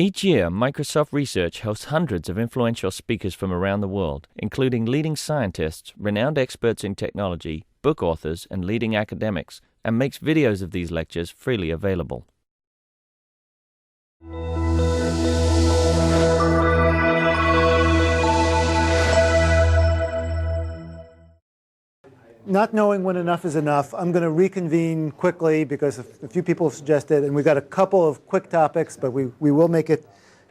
Each year, Microsoft Research hosts hundreds of influential speakers from around the world, including leading scientists, renowned experts in technology, book authors, and leading academics, and makes videos of these lectures freely available. Not knowing when enough is enough, I'm going to reconvene quickly because a few people have suggested, and we've got a couple of quick topics, but we will make it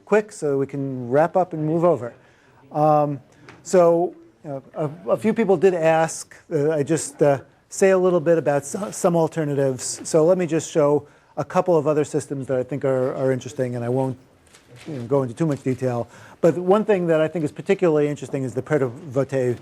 quick so we can wrap up and move over. A few people did ask, I just say a little bit about some alternatives. So let me just show a couple of other systems that I think are interesting, and I won't go into too much detail. But one thing that I think is particularly interesting is the Pret-a-Voter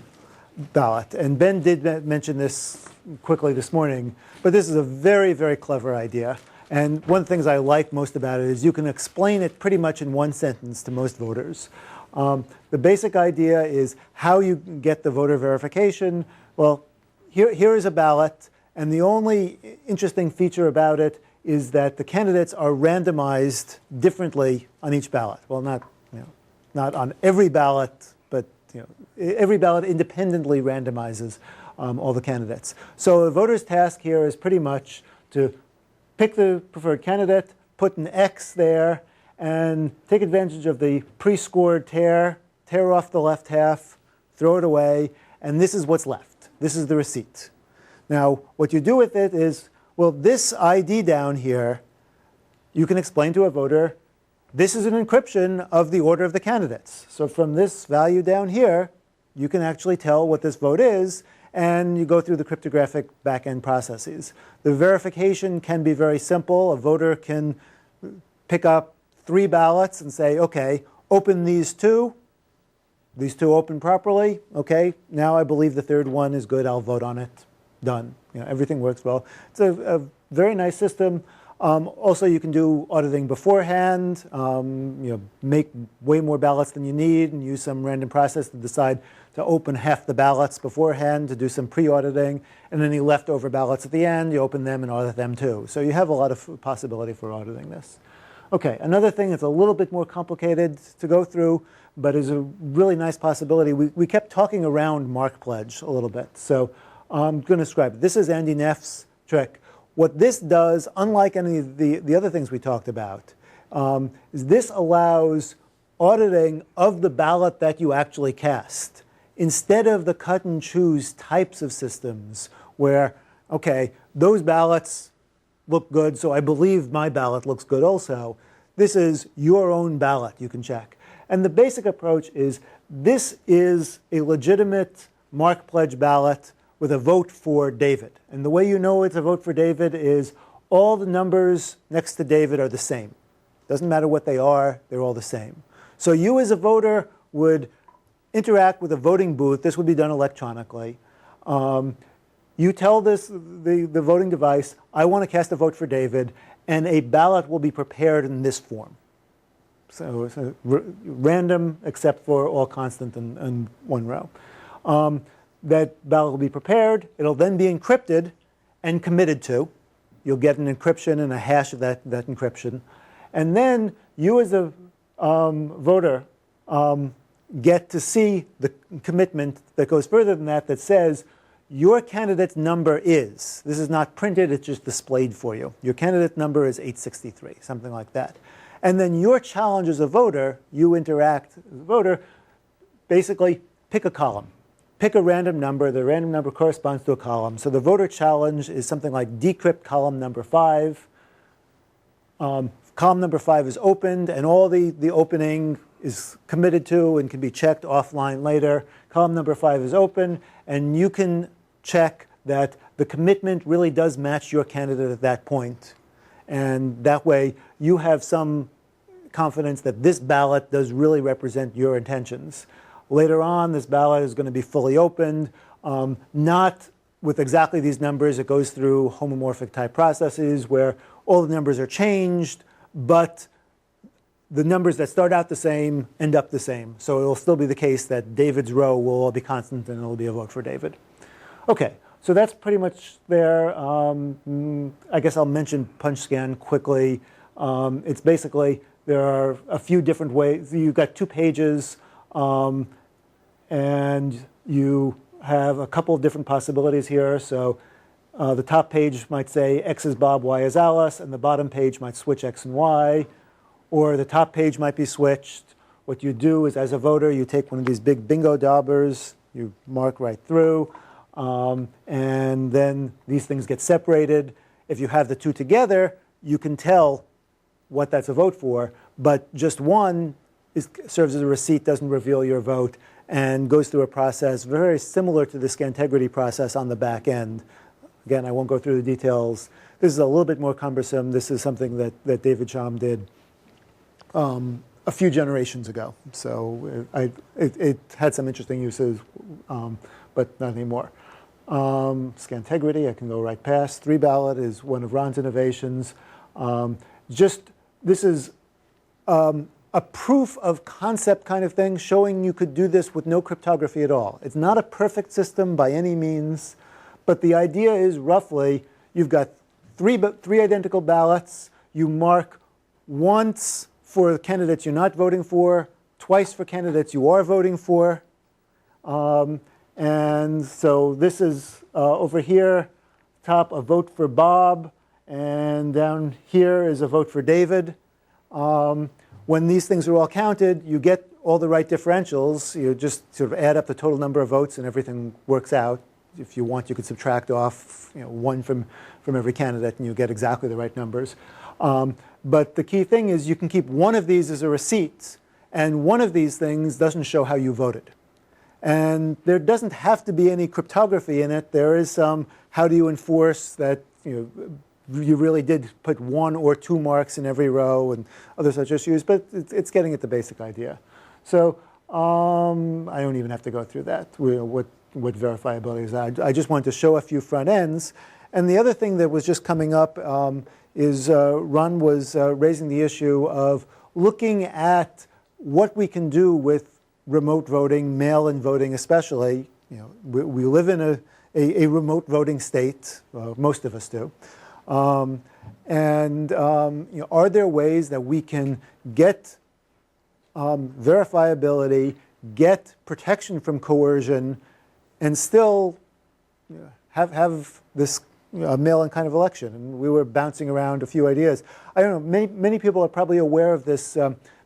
ballot. And Ben did mention this quickly this morning, but this is a very, very clever idea. And one of the things I like most about it is you can explain it pretty much in one sentence to most voters. The basic idea is how you get the voter verification. Well, here is a ballot, and the only interesting feature about it is that the candidates are randomized differently on each ballot. Well, not on every ballot, but every ballot independently randomizes all the candidates. So a voter's task here is pretty much to pick the preferred candidate, put an X there, and take advantage of the pre-scored tear off the left half, throw it away, and this is what's left. This is the receipt. Now, what you do with it is, well, this ID down here, you can explain to a voter, this is an encryption of the order of the candidates. So from this value down here, you can actually tell what this vote is, and you go through the cryptographic back-end processes. The verification can be very simple. A voter can pick up 3 ballots and say, okay, open these two. These two open properly. Okay, now I believe the third one is good. I'll vote on it. Done. Everything works well. It's a very nice system. Also, you can do auditing beforehand, make way more ballots than you need and use some random process to decide to open half the ballots beforehand to do some pre-auditing, and then the leftover ballots at the end, you open them and audit them too. So you have a lot of possibility for auditing this. Okay, another thing that's a little bit more complicated to go through, but is a really nice possibility. We kept talking around Mark Pledge a little bit, so I'm going to describe it. This is Andy Neff's trick. What this does, unlike any of the other things we talked about, is this allows auditing of the ballot that you actually cast. Instead of the cut and choose types of systems where, okay, those ballots look good, so I believe my ballot looks good also. This is your own ballot you can check. And the basic approach is this is a legitimate Mark Pledge ballot with a vote for David. And the way you know it's a vote for David is all the numbers next to David are the same. Doesn't matter what they are, they're all the same. So you as a voter would interact with a voting booth. This would be done electronically. You tell the voting device, I want to cast a vote for David, and a ballot will be prepared in this form. So it's random except for all constant in one row. That ballot will be prepared. It'll then be encrypted and committed to. You'll get an encryption and a hash of that encryption. And then you as a voter get to see the commitment that goes further than that says your candidate's number is. This is not printed, it's just displayed for you. Your candidate number is 863, something like that. And then your challenge as a voter, you interact as a voter, basically pick a column. Pick a random number. The random number corresponds to a column. So the voter challenge is something like decrypt column number 5. Column number 5 is opened, and all the opening is committed to and can be checked offline later. Column number 5 is open, and you can check that the commitment really does match your candidate at that point. And that way, you have some confidence that this ballot does really represent your intentions. Later on, this ballot is going to be fully opened, not with exactly these numbers. It goes through homomorphic type processes where all the numbers are changed, but the numbers that start out the same end up the same. So it will still be the case that David's row will all be constant and it will be a vote for David. Okay, so that's pretty much there. I guess I'll mention punch scan quickly. It's basically, there are a few different ways. You've got 2 pages, and you have a couple of different possibilities here. So the top page might say X is Bob, Y is Alice, and the bottom page might switch X and Y. Or the top page might be switched. What you do is, as a voter, you take one of these big bingo daubers, you mark right through, and then these things get separated. If you have the 2 together, you can tell what that's a vote for, but just one serves as a receipt, doesn't reveal your vote, and goes through a process very similar to the Scantegrity process on the back end. Again, I won't go through the details. This is a little bit more cumbersome. This is something that David Sham did a few generations ago. So it had some interesting uses, but not anymore. Scantegrity, I can go right past. 3-ballot is one of Ron's innovations. This is a proof of concept kind of thing, showing you could do this with no cryptography at all. It's not a perfect system by any means, but the idea is roughly, you've got three identical ballots. You mark once for candidates you're not voting for, twice for candidates you are voting for. And so this is over here, top, a vote for Bob, and down here is a vote for David. When these things are all counted, you get all the right differentials. You just sort of add up the total number of votes and everything works out. If you want, you could subtract off one from every candidate and you get exactly the right numbers. But the key thing is you can keep one of these as a receipt, and one of these things doesn't show how you voted. And there doesn't have to be any cryptography in it. There is some, how do you enforce that you really did put 1 or 2 marks in every row and other such issues, but it's getting at the basic idea. So I don't even have to go through that, what verifiability is. I just wanted to show a few front ends. And the other thing that was just coming up is Ron was raising the issue of looking at what we can do with remote voting, mail-in voting especially. We live in a remote voting state, most of us do. Are there ways that we can get verifiability, get protection from coercion, and still have this mail-in kind of election? And we were bouncing around a few ideas. I don't know, many people are probably aware of this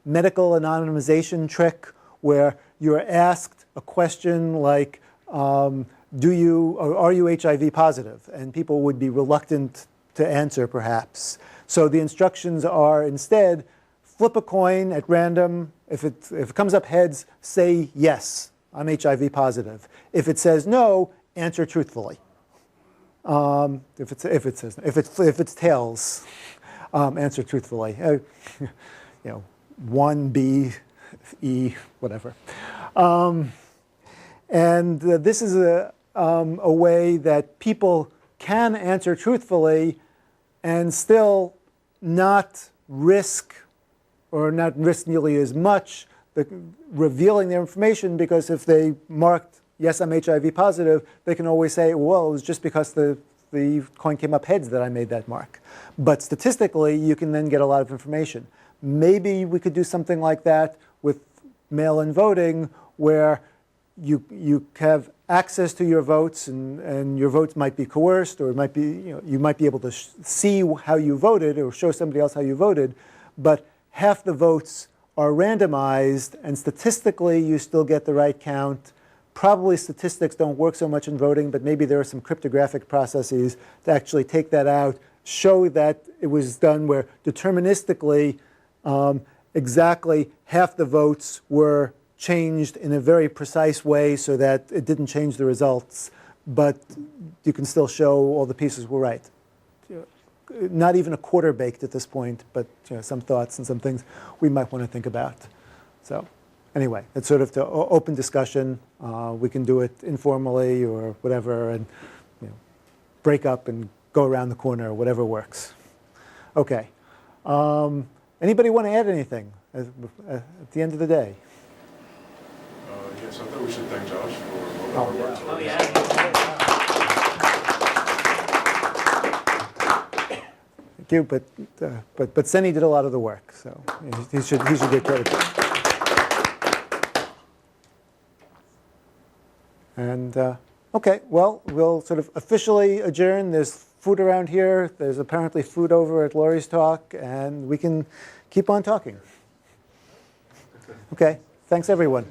medical anonymization trick where you're asked a question like, are you HIV positive? And people would be reluctant to answer, perhaps. So the instructions are instead, flip a coin at random. If it comes up heads, say yes, I'm HIV positive. If it says no, answer truthfully. If it's tails, answer truthfully. 1B, E, whatever. And this is a way that people can answer truthfully and still not risk, or not risk nearly as much, revealing their information, because if they marked, yes, I'm HIV positive, they can always say, well, it was just because the coin came up heads that I made that mark. But statistically, you can then get a lot of information. Maybe we could do something like that with mail-in voting, where you have access to your votes, and your votes might be coerced, or it might be, you might be able to see how you voted or show somebody else how you voted, but half the votes are randomized, and statistically you still get the right count. Probably statistics don't work so much in voting, but maybe there are some cryptographic processes to actually take that out, show that it was done where deterministically exactly half the votes were changed in a very precise way so that it didn't change the results, but you can still show all the pieces were right. Not even a quarter baked at this point, but some thoughts and some things we might want to think about. So anyway, it's sort of to open discussion. We can do it informally or whatever, and break up and go around the corner, or whatever works. Okay. Anybody want to add anything at the end of the day? Yes, I thought we should thank Josh for all the work. Oh, yeah. you, but Senny did a lot of the work, so he should get credit. And okay, well, we'll sort of officially adjourn. There's food around here. There's apparently food over at Laurie's talk, and we can keep on talking. Okay, thanks everyone.